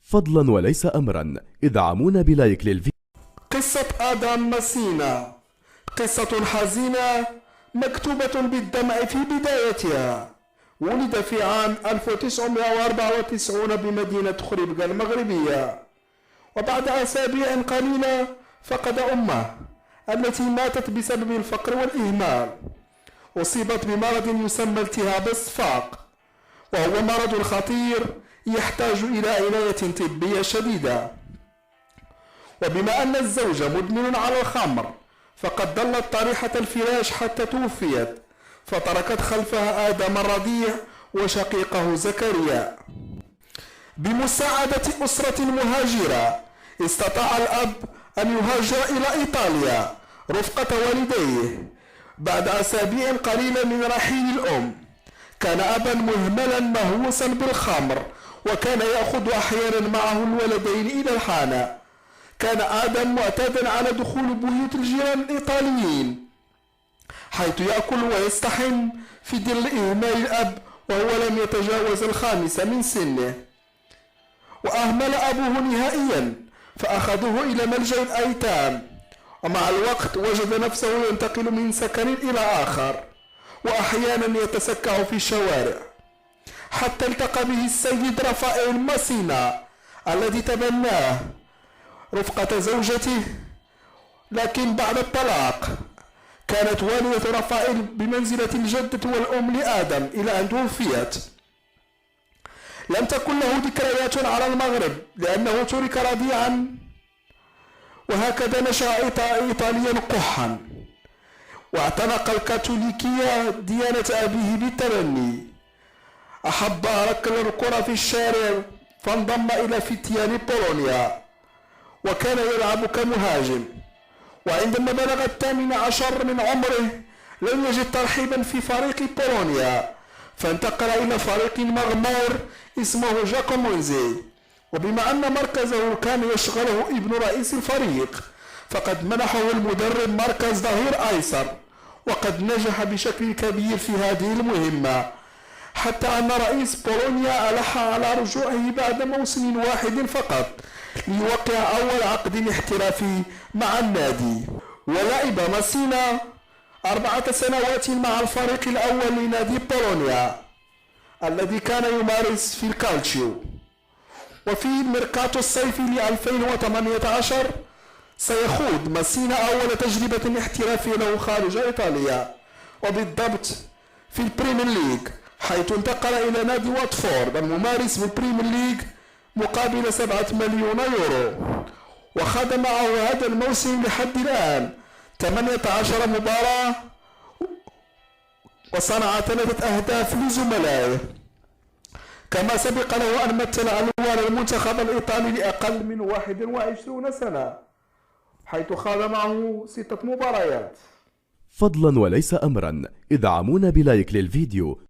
فضلا وليس أمرا ادعمونا بلايك للفيديو. قصة آدم مسينا قصة حزينة مكتوبة بالدمع في بدايتها. ولد في عام 1994 بمدينة خريبكا المغربية، وبعد أسابيع قليلة فقد أمه التي ماتت بسبب الفقر والإهمال. أصيبت بمرض يسمى التهاب الصفاق، وهو مرض خطير يحتاج إلى عناية طبية شديدة. وبما أن الزوج مدمن على الخمر فقد ضلت طريحة الفراش حتى توفيت، فتركت خلفها آدم الرضيع وشقيقه زكريا. بمساعدة أسرة مهاجرة استطاع الأب أن يهاجر إلى إيطاليا رفقة والديه بعد أسابيع قليلة من رحيل الأم. كان أبا مهملا مهووسا بالخمر، وكان يأخذ أحيانا معه الولدين إلى الحانة. كان آدم معتادا على دخول بيوت الجيران الإيطاليين، حيث يأكل ويستحم في ظل إهمال الأب وهو لم يتجاوز الخامسة من سنه. وأهمل أبوه نهائيا فأخذوه إلى ملجأ الأيتام، ومع الوقت وجد نفسه ينتقل من سكن إلى آخر، وأحيانا يتسكع في الشوارع، حتى التقى به السيد رفائيل مسينا الذي تبناه رفقة زوجته، لكن بعد الطلاق. كانت والدة رفائيل بمنزلة الجدة والأم لآدم إلى أن توفيت. لم تكن له ذكريات على المغرب لأنه ترك رضيعا، وهكذا نشأ إيطاليا قحا، واعتنق الكاثوليكية ديانة أبيه بالتبني. أحب ركل الكرة في الشارع فانضم إلى فتيان بولونيا، وكان يلعب كمهاجم. وعندما بلغ 18 من عمره لم يجد ترحيبا في فريق بولونيا، فانتقل إلى فريق مغمور اسمه جاكومونزي. وبما أن مركزه كان يشغله ابن رئيس الفريق فقد منحه المدرب مركز ظهير أيسر، وقد نجح بشكل كبير في هذه المهمة، حتى أن رئيس بولونيا ألح على رجوعه بعد موسم واحد فقط ليوقع أول عقد احترافي مع النادي. ولعب مسينا 4 سنوات مع الفريق الأول لنادي بولونيا الذي كان يمارس في الكالتشيو. وفي ميركاتو الصيفي ل 2018 سيخوض مسينا أول تجربة احترافية له خارج إيطاليا، وبالضبط في البريمير ليج، حيث انتقل إلى نادي واتفورد الممارس بالبريمير ليج مقابل 7 مليون يورو. وخاض معه هذا الموسم لحد الآن 18 مباراة، وصنع 3 أهداف لزملائه. كما سبق له أن مثل ألوان المنتخب الإيطالي لأقل من 21 سنة، حيث خاض معه 6 مباريات. فضلا وليس أمرا ادعمونا بلايك للفيديو.